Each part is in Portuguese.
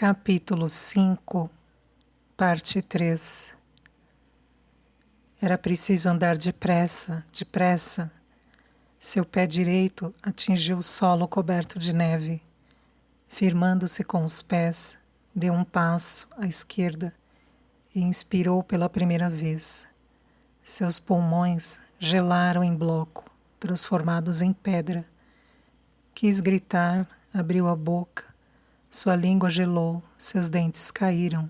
Capítulo 5, Parte 3. Era preciso andar depressa, depressa. Seu pé direito atingiu o solo coberto de neve. Firmando-se com os pés, deu um passo à esquerda e inspirou pela primeira vez. Seus pulmões gelaram em bloco, transformados em pedra. Quis gritar, abriu a boca. Sua língua gelou, seus dentes caíram.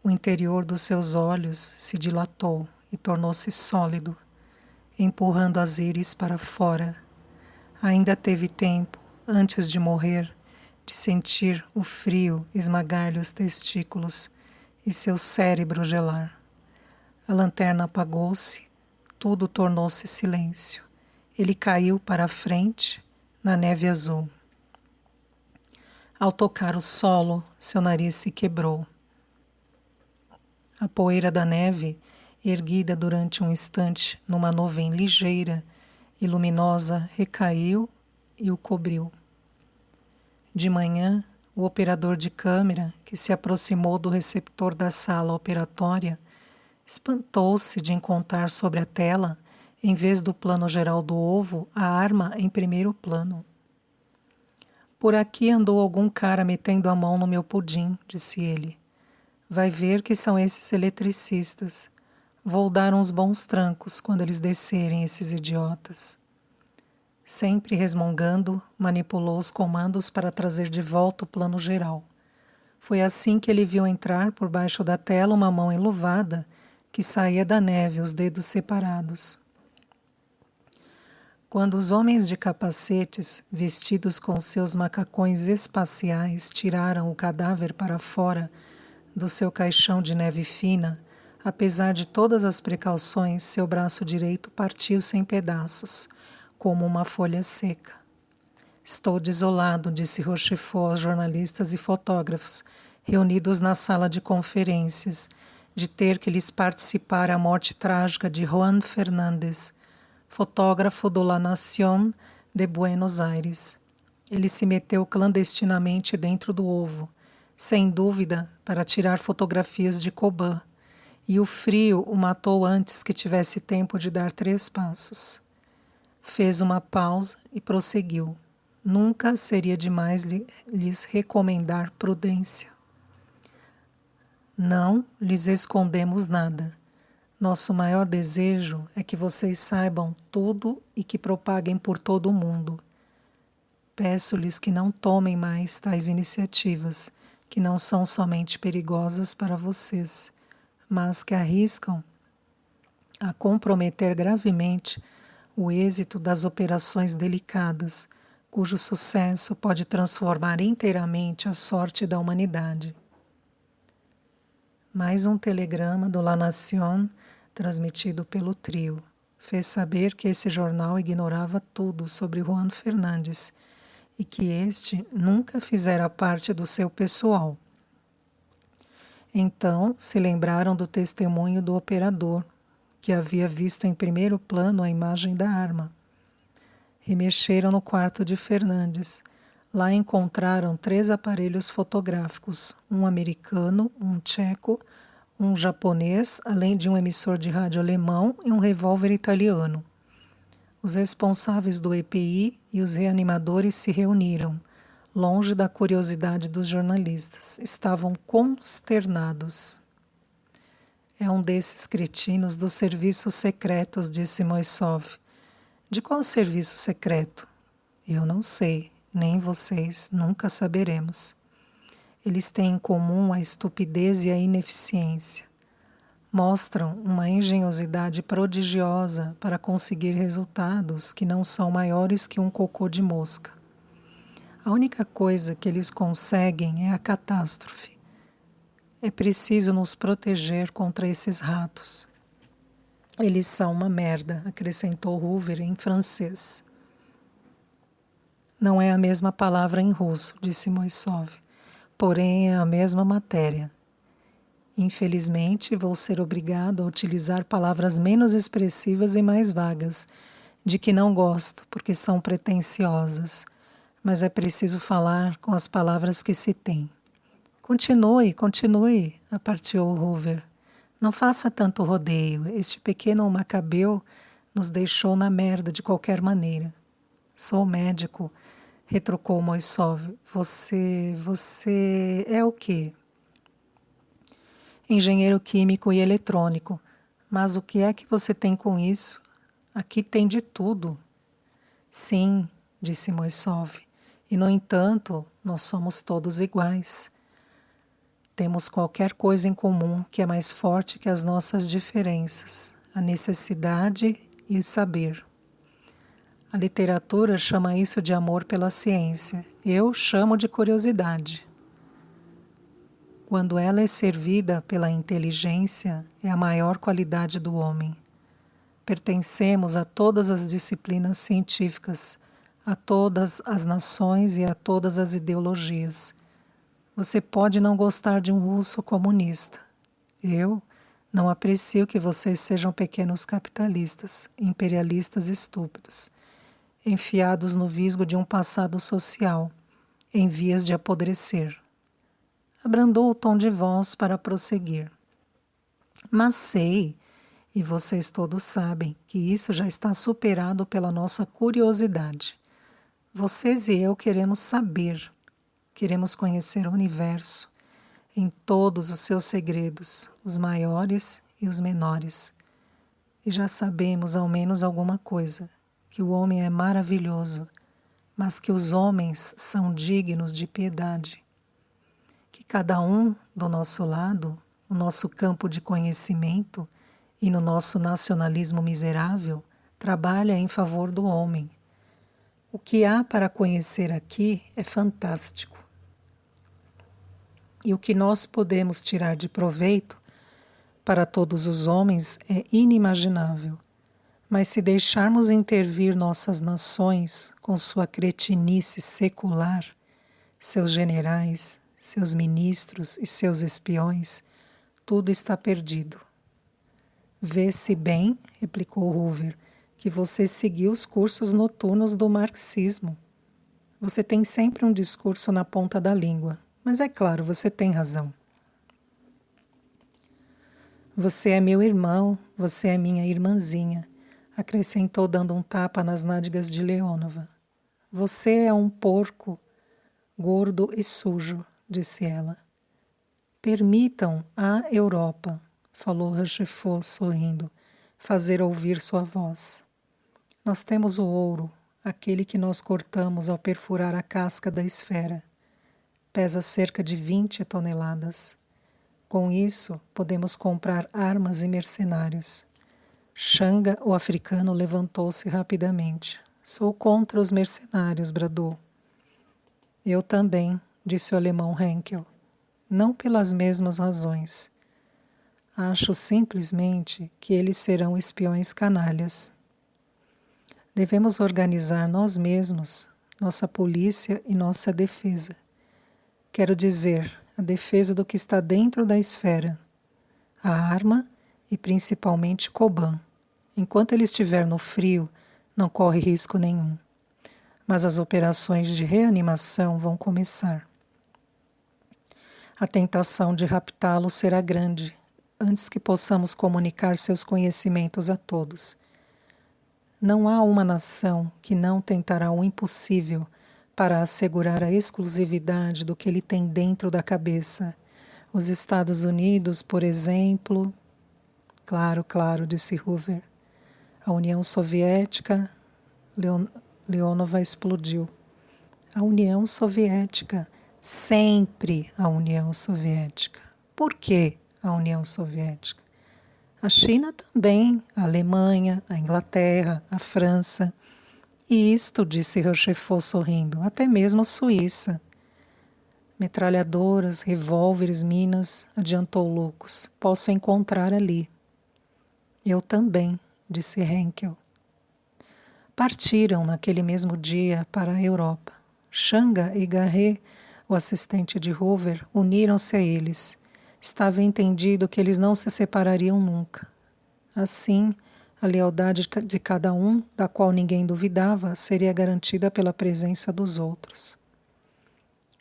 O interior dos seus olhos se dilatou e tornou-se sólido, empurrando as íris para fora. Ainda teve tempo, antes de morrer, de sentir o frio esmagar-lhe os testículos e seu cérebro gelar. A lanterna apagou-se, tudo tornou-se silêncio. Ele caiu para a frente, na neve azul. Ao tocar o solo, seu nariz se quebrou. A poeira da neve, erguida durante um instante numa nuvem ligeira e luminosa, recaiu e o cobriu. De manhã, o operador de câmera, que se aproximou do receptor da sala operatória, espantou-se de encontrar sobre a tela, em vez do plano geral do ovo, a arma em primeiro plano. Por aqui andou algum cara metendo a mão no meu pudim, disse ele. Vai ver que são esses eletricistas. Vou dar uns bons trancos quando eles descerem, esses idiotas. Sempre resmungando, manipulou os comandos para trazer de volta o plano geral. Foi assim que ele viu entrar por baixo da tela uma mão enluvada que saía da neve, os dedos separados. Quando os homens de capacetes, vestidos com seus macacões espaciais, tiraram o cadáver para fora do seu caixão de neve fina, apesar de todas as precauções, seu braço direito partiu-se em pedaços, como uma folha seca. Estou desolado, disse Rochefort aos jornalistas e fotógrafos, reunidos na sala de conferências, de ter que lhes participar a morte trágica de Juan Fernández, fotógrafo do La Nación de Buenos Aires. Ele se meteu clandestinamente dentro do ovo, sem dúvida para tirar fotografias de Coban, e o frio o matou antes que tivesse tempo de dar 3 passos. Fez uma pausa e prosseguiu. Nunca seria demais lhes recomendar prudência. Não lhes escondemos nada. Nosso maior desejo é que vocês saibam tudo e que propaguem por todo o mundo. Peço-lhes que não tomem mais tais iniciativas, que não são somente perigosas para vocês, mas que arriscam a comprometer gravemente o êxito das operações delicadas, cujo sucesso pode transformar inteiramente a sorte da humanidade. Mais um telegrama do La Nación, transmitido pelo trio, fez saber que esse jornal ignorava tudo sobre Juan Fernández e que este nunca fizera parte do seu pessoal. Então se lembraram do testemunho do operador, que havia visto em primeiro plano a imagem da arma. Remexeram no quarto de Fernández. Lá encontraram 3 aparelhos fotográficos, um americano, um tcheco, um japonês, além de um emissor de rádio alemão e um revólver italiano. Os responsáveis do EPI e os reanimadores se reuniram, longe da curiosidade dos jornalistas. Estavam consternados. É um desses cretinos dos serviços secretos, disse Moisov. De qual serviço secreto? Eu não sei. Nem vocês nunca saberemos. Eles têm em comum a estupidez e a ineficiência. Mostram uma engenhosidade prodigiosa para conseguir resultados que não são maiores que um cocô de mosca. A única coisa que eles conseguem é a catástrofe. É preciso nos proteger contra esses ratos. Eles são uma merda, acrescentou Hoover em francês. Não é a mesma palavra em russo, disse Moisov, porém é a mesma matéria. Infelizmente, vou ser obrigado a utilizar palavras menos expressivas e mais vagas, de que não gosto, porque são pretensiosas, mas é preciso falar com as palavras que se tem. Continue, continue, aparteou Hoover. Não faça tanto rodeio. Este pequeno macabeu nos deixou na merda de qualquer maneira. Sou médico, retrucou Moisov. Você é o quê? Engenheiro químico e eletrônico. Mas o que é que você tem com isso? Aqui tem de tudo. Sim, disse Moisov. E, no entanto, nós somos todos iguais. Temos qualquer coisa em comum que é mais forte que as nossas diferenças, a necessidade e o saber. A literatura chama isso de amor pela ciência. Eu chamo de curiosidade. Quando ela é servida pela inteligência, é a maior qualidade do homem. Pertencemos a todas as disciplinas científicas, a todas as nações e a todas as ideologias. Você pode não gostar de um russo comunista. Eu não aprecio que vocês sejam pequenos capitalistas, imperialistas estúpidos, enfiados no visgo de um passado social, em vias de apodrecer. Abrandou o tom de voz para prosseguir. Mas sei, e vocês todos sabem, que isso já está superado pela nossa curiosidade. Vocês e eu queremos saber, queremos conhecer o universo em todos os seus segredos, os maiores e os menores. E já sabemos ao menos alguma coisa, que o homem é maravilhoso, mas que os homens são dignos de piedade. Que cada um do nosso lado, no nosso campo de conhecimento e no nosso nacionalismo miserável, trabalha em favor do homem. O que há para conhecer aqui é fantástico. E o que nós podemos tirar de proveito para todos os homens é inimaginável. Mas se deixarmos intervir nossas nações com sua cretinice secular, seus generais, seus ministros e seus espiões, tudo está perdido. Vê-se bem, replicou Hoover, que você seguiu os cursos noturnos do marxismo. Você tem sempre um discurso na ponta da língua, mas é claro, você tem razão. Você é meu irmão, você é minha irmãzinha, acrescentou dando um tapa nas nádegas de Leonova. Você é um porco, gordo e sujo, disse ela. Permitam à Europa, falou Rochefort sorrindo, fazer ouvir sua voz. Nós temos o ouro, aquele que nós cortamos ao perfurar a casca da esfera. Pesa cerca de 20 toneladas. Com isso, podemos comprar armas e mercenários. Xanga, o africano, levantou-se rapidamente. Sou contra os mercenários, bradou. Eu também, disse o alemão Henkel. Não pelas mesmas razões. Acho simplesmente que eles serão espiões canalhas. Devemos organizar nós mesmos, nossa polícia e nossa defesa. Quero dizer, a defesa do que está dentro da esfera. A arma e principalmente Coban. Enquanto ele estiver no frio, não corre risco nenhum. Mas as operações de reanimação vão começar. A tentação de raptá-lo será grande, antes que possamos comunicar seus conhecimentos a todos. Não há uma nação que não tentará o impossível para assegurar a exclusividade do que ele tem dentro da cabeça. Os Estados Unidos, por exemplo... Claro, claro, disse Hoover. A União Soviética... Leonova explodiu. A União Soviética... Sempre a União Soviética. Por que a União Soviética? A China também, a Alemanha, a Inglaterra, a França. E isto, disse Rochefort sorrindo, até mesmo a Suíça. Metralhadoras, revólveres, minas, adiantou Lucas. Posso encontrar ali. Eu também, disse Henkel. Partiram naquele mesmo dia para a Europa. Xanga e Garret, o assistente de Hoover, uniram-se a eles. Estava entendido que eles não se separariam nunca. Assim, a lealdade de cada um, da qual ninguém duvidava, seria garantida pela presença dos outros.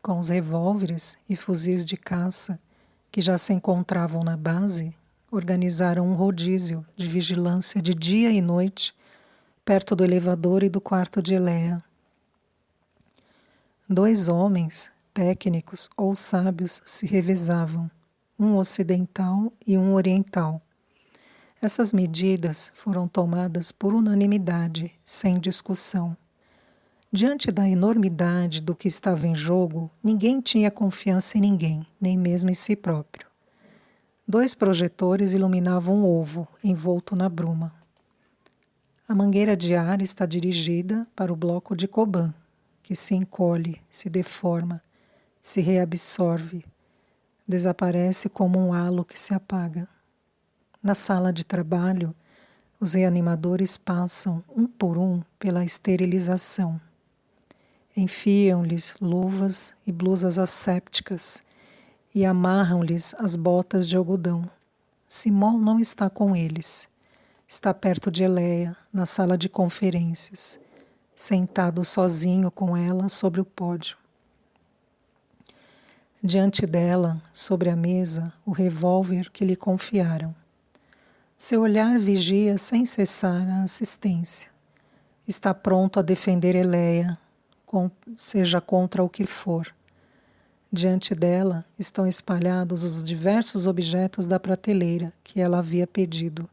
Com os revólveres e fuzis de caça que já se encontravam na base, organizaram um rodízio de vigilância de dia e noite perto do elevador e do quarto de Eleia. 2 homens, técnicos ou sábios, se revezavam, um ocidental e um oriental. Essas medidas foram tomadas por unanimidade, sem discussão. Diante da enormidade do que estava em jogo, ninguém tinha confiança em ninguém, nem mesmo em si próprio. 2 projetores iluminavam um ovo, envolto na bruma. A mangueira de ar está dirigida para o bloco de Coban, que se encolhe, se deforma, se reabsorve, desaparece como um halo que se apaga. Na sala de trabalho, os reanimadores passam, um por um, pela esterilização. Enfiam-lhes luvas e blusas assépticas e amarram-lhes as botas de algodão. Simon não está com eles. Está perto de Eleia, na sala de conferências, sentado sozinho com ela sobre o pódio. Diante dela, sobre a mesa, o revólver que lhe confiaram. Seu olhar vigia sem cessar a assistência. Está pronto a defender Eleia, seja contra o que for. Diante dela estão espalhados os diversos objetos da prateleira que ela havia pedido.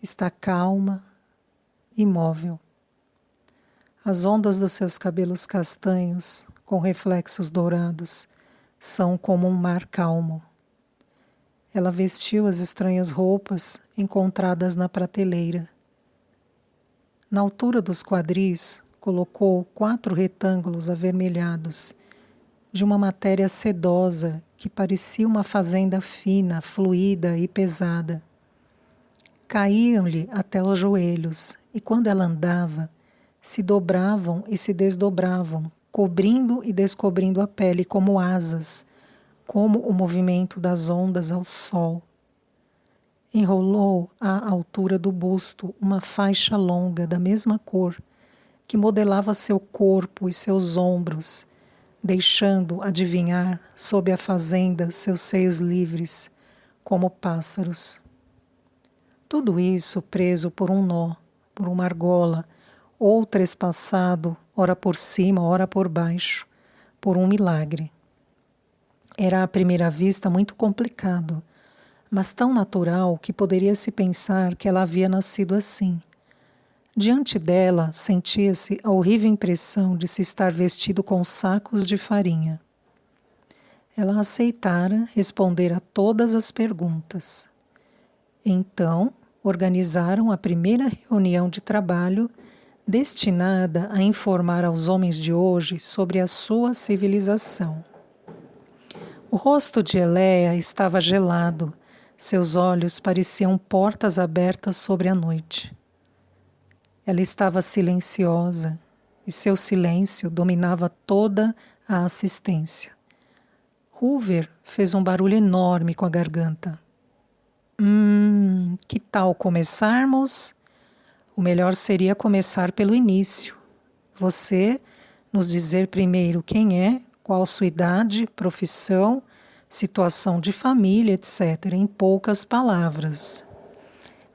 Está calma, imóvel. As ondas dos seus cabelos castanhos, com reflexos dourados, são como um mar calmo. Ela vestiu as estranhas roupas encontradas na prateleira. Na altura dos quadris, colocou 4 retângulos avermelhados, de uma matéria sedosa que parecia uma fazenda fina, fluida e pesada. Caíam-lhe até os joelhos, e quando ela andava, se dobravam e se desdobravam, cobrindo e descobrindo a pele como asas, como o movimento das ondas ao sol. Enrolou à altura do busto uma faixa longa da mesma cor, que modelava seu corpo e seus ombros, deixando adivinhar sob a fazenda seus seios livres, como pássaros. Tudo isso preso por um nó, por uma argola, ou trespassado, ora por cima, ora por baixo, por um milagre. Era à primeira vista muito complicado, mas tão natural que poderia-se pensar que ela havia nascido assim. Diante dela sentia-se a horrível impressão de se estar vestido com sacos de farinha. Ela aceitara responder a todas as perguntas. Então, organizaram a primeira reunião de trabalho destinada a informar aos homens de hoje sobre a sua civilização. O rosto de Eleia estava gelado, seus olhos pareciam portas abertas sobre a noite. Ela estava silenciosa e seu silêncio dominava toda a assistência. Hoover fez um barulho enorme com a garganta. Que tal começarmos? O melhor seria começar pelo início. Você nos dizer primeiro quem é, qual sua idade, profissão, situação de família, etc., em poucas palavras.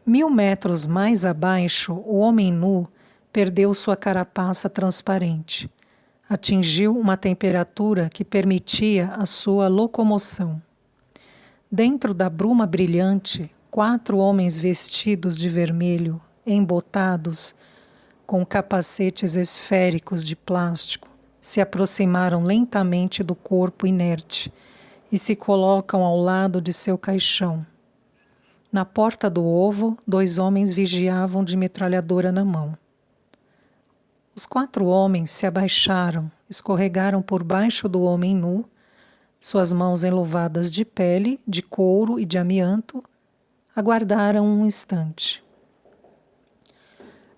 1000 metros mais abaixo, o homem nu perdeu sua carapaça transparente. Atingiu uma temperatura que permitia a sua locomoção. Dentro da bruma brilhante, 4 homens vestidos de vermelho, embotados, com capacetes esféricos de plástico, se aproximaram lentamente do corpo inerte e se colocam ao lado de seu caixão. Na porta do ovo, 2 homens vigiavam de metralhadora na mão. Os 4 homens se abaixaram, escorregaram por baixo do homem nu, suas mãos enluvadas de pele, de couro e de amianto, aguardaram um instante.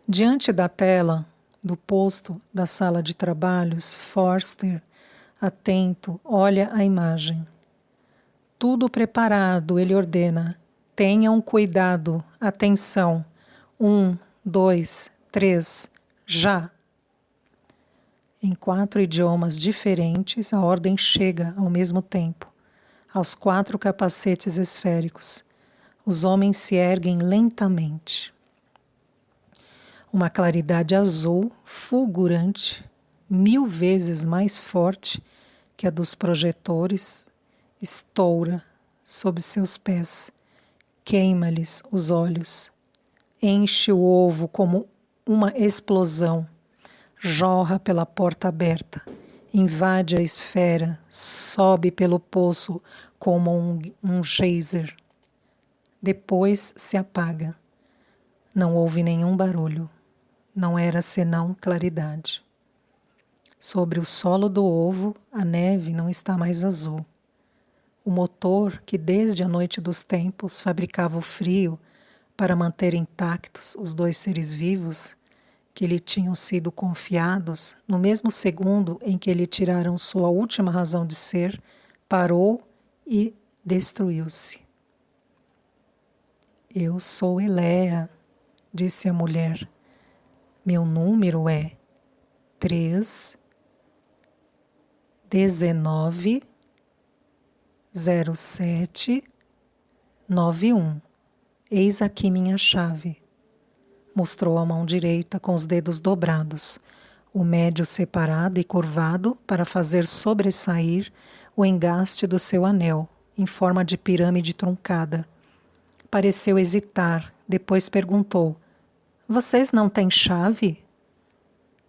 Diante da tela, do posto da sala de trabalhos, Forster, atento, olha a imagem. Tudo preparado, ele ordena. Tenham cuidado, atenção. 1, 2, 3, já. Em 4 idiomas diferentes, a ordem chega ao mesmo tempo, aos 4 capacetes esféricos. Os homens se erguem lentamente. Uma claridade azul, fulgurante, 1000 vezes mais forte que a dos projetores, estoura sob seus pés, queima-lhes os olhos, enche o ovo como uma explosão, jorra pela porta aberta, invade a esfera, sobe pelo poço como um geyser. Depois se apaga. Não houve nenhum barulho. Não era senão claridade. Sobre o solo do ovo, a neve não está mais azul. O motor, que desde a noite dos tempos fabricava o frio para manter intactos os 2 seres vivos que lhe tinham sido confiados, no mesmo segundo em que lhe tiraram sua última razão de ser, parou e destruiu-se. Eu sou Elea, disse a mulher. Meu número é 3, 19, 07, 91. Eis aqui minha chave. Mostrou a mão direita com os dedos dobrados, o médio separado e curvado para fazer sobressair o engaste do seu anel, em forma de pirâmide truncada. Pareceu hesitar, depois perguntou: Vocês não têm chave?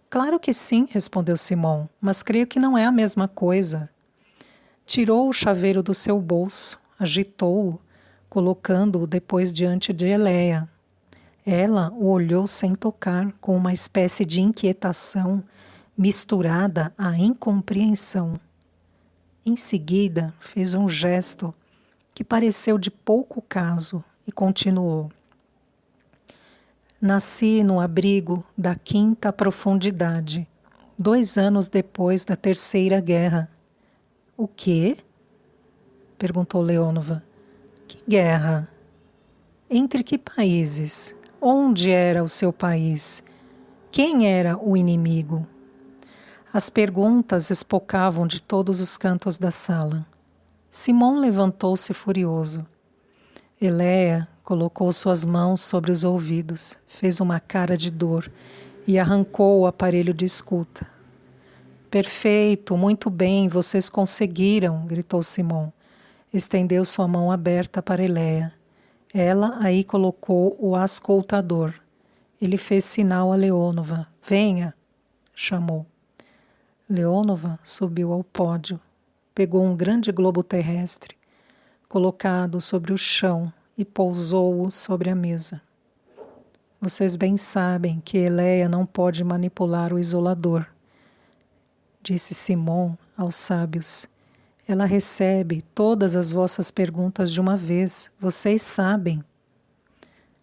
Claro que sim, respondeu Simon, mas creio que não é a mesma coisa. Tirou o chaveiro do seu bolso, agitou-o, colocando-o depois diante de Elea. Ela o olhou sem tocar, com uma espécie de inquietação misturada à incompreensão. Em seguida, fez um gesto que pareceu de pouco caso e continuou. Nasci no abrigo da 5ª profundidade, 2 anos depois da Terceira Guerra. O quê? Perguntou Leonova. Que guerra? Entre que países? Onde era o seu país? Quem era o inimigo? As perguntas espocavam de todos os cantos da sala. Simon levantou-se furioso. Elea colocou suas mãos sobre os ouvidos, fez uma cara de dor e arrancou o aparelho de escuta. Perfeito, muito bem, vocês conseguiram, gritou Simon. Estendeu sua mão aberta para Elea. Ela aí colocou o ascoltador. Ele fez sinal a Leonova. Venha, chamou. Leonova subiu ao pódio. Pegou um grande globo terrestre, colocado sobre o chão, e pousou-o sobre a mesa. Vocês bem sabem que Elea não pode manipular o isolador, disse Simon aos sábios. Ela recebe todas as vossas perguntas de uma vez, vocês sabem.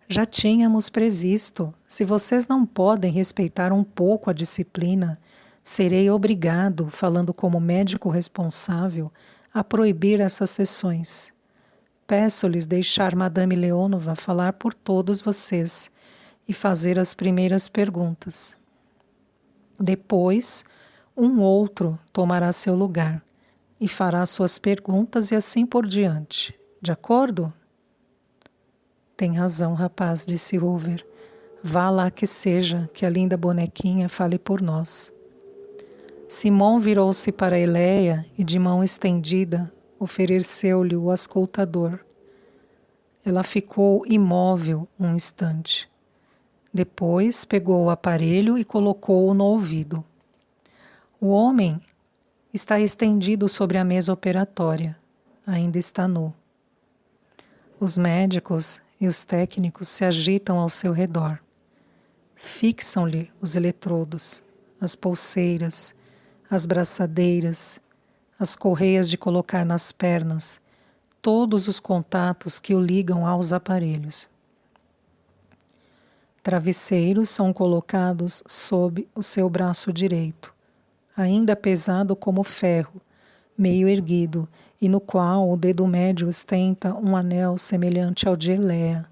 Já tínhamos previsto. Se vocês não podem respeitar um pouco a disciplina, serei obrigado, falando como médico responsável, a proibir essas sessões. Peço-lhes deixar Madame Leonova falar por todos vocês e fazer as primeiras perguntas. Depois, um outro tomará seu lugar e fará suas perguntas e assim por diante. De acordo? Tem razão, rapaz, disse Hoover. Vá lá que seja, que a linda bonequinha fale por nós. Simon virou-se para Elea e, de mão estendida, ofereceu-lhe o auscultador. Ela ficou imóvel um instante. Depois pegou o aparelho e colocou-o no ouvido. O homem está estendido sobre a mesa operatória. Ainda está nu. Os médicos e os técnicos se agitam ao seu redor. Fixam-lhe os eletrodos, as pulseiras, as braçadeiras, as correias de colocar nas pernas, todos os contatos que o ligam aos aparelhos. Travesseiros são colocados sob o seu braço direito, ainda pesado como ferro, meio erguido, e no qual o dedo médio ostenta um anel semelhante ao de Elea.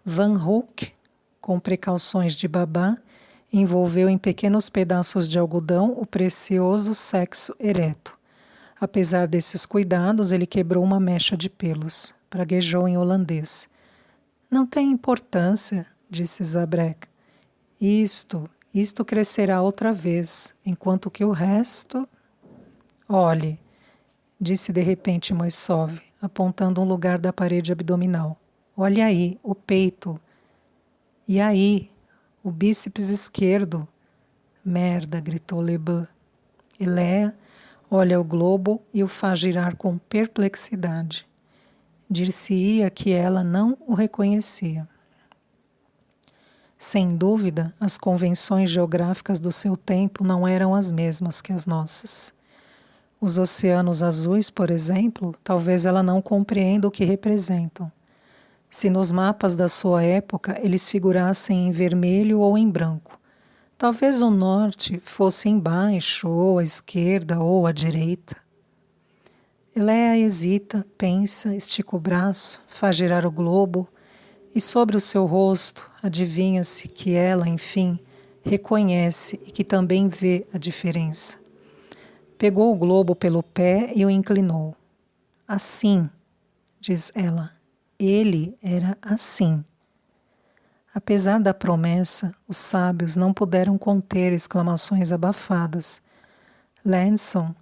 Van Hook, com precauções de babá, Envolveu em pequenos pedaços de algodão o precioso sexo ereto. Apesar desses cuidados, ele quebrou uma mecha de pelos. Praguejou em holandês. Não tem importância, disse Zabrak. Isto crescerá outra vez, enquanto que o resto... Olhe, disse de repente Moissov, apontando um lugar da parede abdominal. Olhe aí, o peito. E aí, o bíceps esquerdo. Merda, gritou Leban. Eleia olha o globo e o faz girar com perplexidade. Dir-se-ia que ela não o reconhecia. Sem dúvida, as convenções geográficas do seu tempo não eram as mesmas que as nossas. Os oceanos azuis, por exemplo, talvez ela não compreenda o que representam. Se nos mapas da sua época eles figurassem em vermelho ou em branco, talvez o norte fosse embaixo, ou à esquerda, ou à direita. Eleia hesita, pensa, estica o braço, faz girar o globo, e sobre o seu rosto adivinha-se que ela, enfim, reconhece e que também vê a diferença. Pegou o globo pelo pé e o inclinou. Assim, diz ela, ele era assim. Apesar da promessa, os sábios não puderam conter exclamações abafadas. Lanson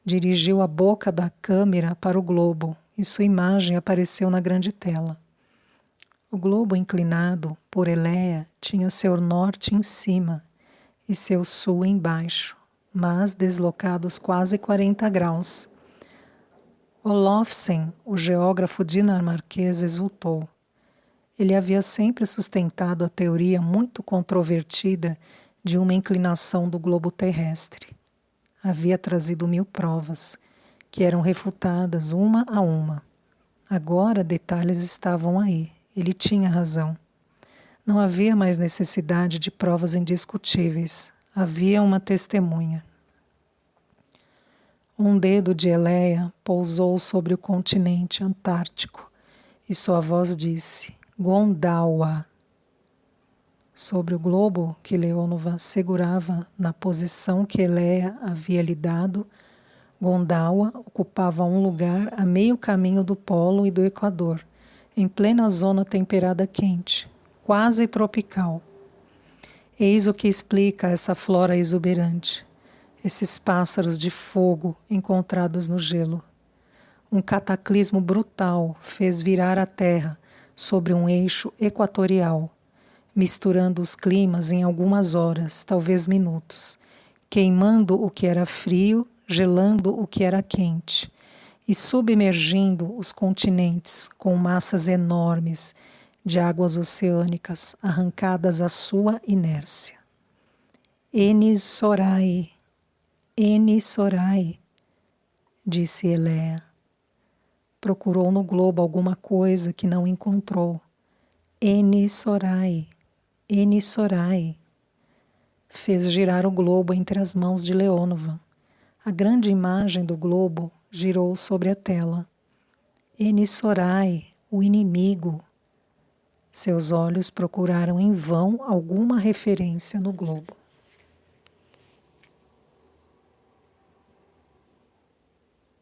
dirigiu a boca da câmera para o globo e sua imagem apareceu na grande tela. O globo inclinado por Eleia tinha seu norte em cima e seu sul embaixo, mas deslocados quase 40 graus. Olofsen, o geógrafo dinamarquês, exultou. Ele havia sempre sustentado a teoria muito controvertida de uma inclinação do globo terrestre. Havia trazido 1000 provas, que eram refutadas uma a uma. Agora detalhes estavam aí. Ele tinha razão. Não havia mais necessidade de provas indiscutíveis. Havia uma testemunha. Um dedo de Eleia pousou sobre o continente antártico e sua voz disse: Gondawa. Sobre o globo que Leonova segurava na posição que Eleia havia lhe dado, Gondawa ocupava um lugar a meio caminho do polo e do equador, em plena zona temperada quente, quase tropical. Eis o que explica essa flora exuberante, esses pássaros de fogo encontrados no gelo. Um cataclismo brutal fez virar a Terra sobre um eixo equatorial, misturando os climas em algumas horas, talvez minutos, queimando o que era frio, gelando o que era quente, e submergindo os continentes com massas enormes de águas oceânicas arrancadas à sua inércia. Enis Sorai, disse Eleia. Procurou no globo alguma coisa que não encontrou. Enis Sorai. Fez girar o globo entre as mãos de Leonova. A grande imagem do globo girou sobre a tela. Enis Sorai, o inimigo. Seus olhos procuraram em vão alguma referência no globo.